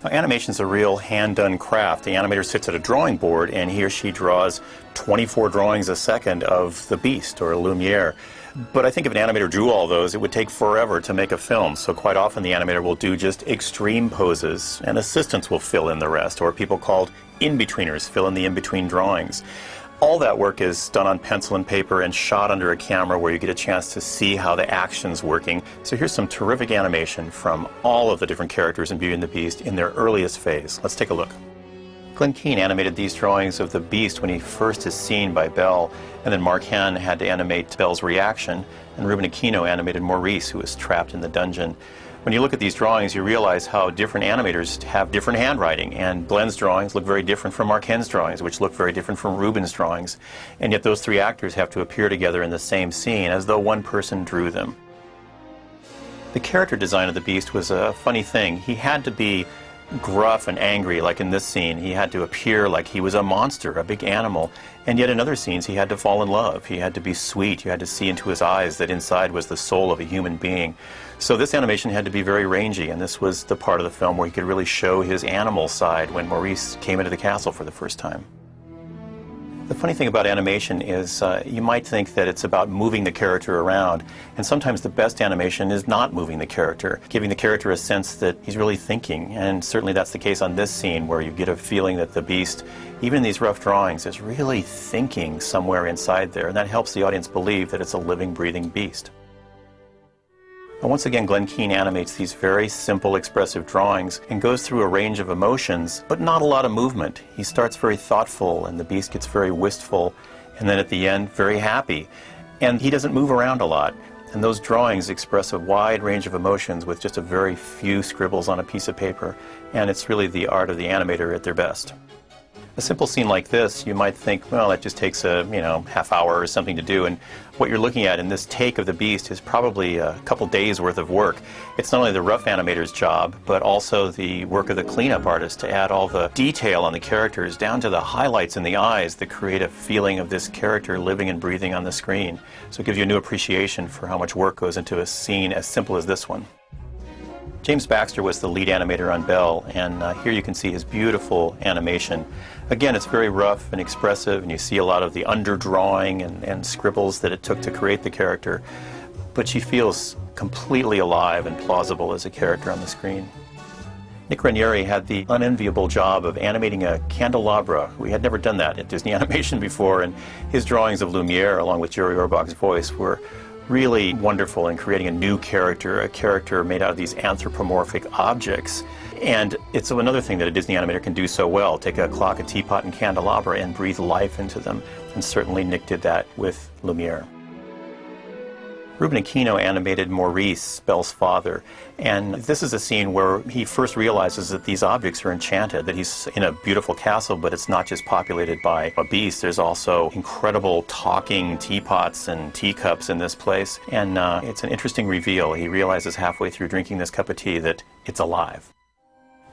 Animation is a real hand-done craft. The animator sits at a drawing board and he or she draws 24 drawings a second of the Beast or Lumiere. But I think if an animator drew all those, it would take forever to make a film. So quite often the animator will do just extreme poses and assistants will fill in the rest, or people called in-betweeners fill in the in-between drawings. All that work is done on pencil and paper and shot under a camera where you get a chance to see how the action's working. So here's some terrific animation from all of the different characters in Beauty and the Beast in their earliest phase. Let's take a look. Glen Keane animated these drawings of the Beast when he first is seen by Belle, and then Mark Henn had to animate Belle's reaction, and Ruben Aquino animated Maurice, who was trapped in the dungeon. When you look at these drawings, you realize how different animators have different handwriting, and Glen's drawings look very different from Mark Henn's drawings, which look very different from Ruben's drawings, and yet those three actors have to appear together in the same scene as though one person drew them. The character design of the Beast was a funny thing. He had to be gruff and angry, like in this scene. He had to appear like he was a monster, a big animal, and yet in other scenes he had to fall in love. He had to be sweet. You had to see into his eyes that inside was the soul of a human being. So this animation had to be very rangy, and this was the part of the film where he could really show his animal side when Maurice came into the castle for the first time. The funny thing about animation is you might think that it's about moving the character around, and sometimes the best animation is not moving the character, giving the character a sense that he's really thinking, and certainly that's the case on this scene where you get a feeling that the Beast, even in these rough drawings, is really thinking somewhere inside there, and that helps the audience believe that it's a living, breathing beast. And once again, Glen Keane animates these very simple, expressive drawings and goes through a range of emotions, but not a lot of movement. He starts very thoughtful, and the Beast gets very wistful, and then at the end, very happy. And he doesn't move around a lot. And those drawings express a wide range of emotions with just a very few scribbles on a piece of paper. And it's really the art of the animator at their best. A simple scene like this, you might think, well, that just takes a, half hour or something to do, and what you're looking at in this take of the Beast is probably a couple days worth of work. It's not only the rough animator's job, but also the work of the cleanup artist to add all the detail on the characters, down to the highlights in the eyes that create a feeling of this character living and breathing on the screen. So it gives you a new appreciation for how much work goes into a scene as simple as this one. James Baxter was the lead animator on Belle, and here you can see his beautiful animation. Again, it's very rough and expressive, and you see a lot of the underdrawing and scribbles that it took to create the character, but she feels completely alive and plausible as a character on the screen. Nick Ranieri had the unenviable job of animating a candelabra. We had never done that at Disney Animation before, and his drawings of Lumiere, along with Jerry Orbach's voice, were really wonderful in creating a new character, a character made out of these anthropomorphic objects. And it's another thing that a Disney animator can do so well, take a clock, a teapot, and candelabra and breathe life into them. And certainly Nick did that with Lumiere. Ruben Aquino animated Maurice, Belle's father, and this is a scene where he first realizes that these objects are enchanted, that he's in a beautiful castle, but it's not just populated by a beast. There's also incredible talking teapots and teacups in this place, and it's an interesting reveal. He realizes halfway through drinking this cup of tea that it's alive.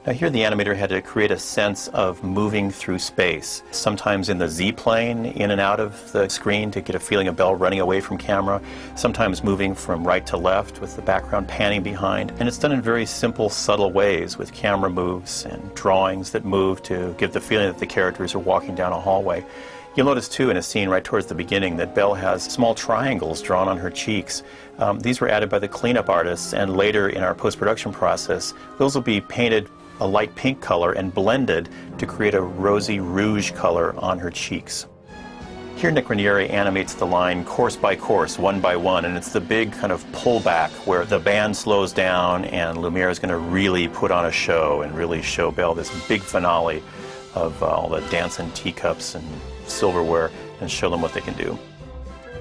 Now here the animator had to create a sense of moving through space, sometimes in the Z-plane, in and out of the screen to get a feeling of Belle running away from camera, sometimes moving from right to left with the background panning behind. And it's done in very simple, subtle ways with camera moves and drawings that move to give the feeling that the characters are walking down a hallway. You'll notice too in a scene right towards the beginning that Belle has small triangles drawn on her cheeks. These were added by the cleanup artists, and later in our post-production process, those will be painted a light pink color and blended to create a rosy rouge color on her cheeks. Here Nick Ranieri animates the line course by course, one by one, and it's the big kind of pullback where the band slows down and Lumiere is going to really put on a show and really show Belle this big finale of all the dancing teacups and silverware and show them what they can do.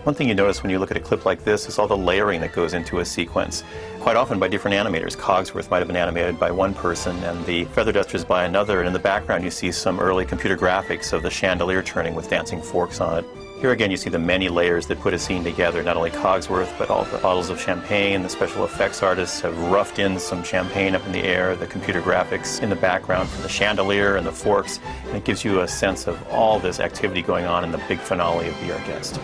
One thing you notice when you look at a clip like this is all the layering that goes into a sequence, quite often by different animators. Cogsworth might have been animated by one person and the Feather Dusters by another, and in the background you see some early computer graphics of the chandelier turning with dancing forks on it. Here again you see the many layers that put a scene together, not only Cogsworth but all the bottles of champagne. The special effects artists have roughed in some champagne up in the air, the computer graphics in the background for the chandelier and the forks, and it gives you a sense of all this activity going on in the big finale of Be Our Guest.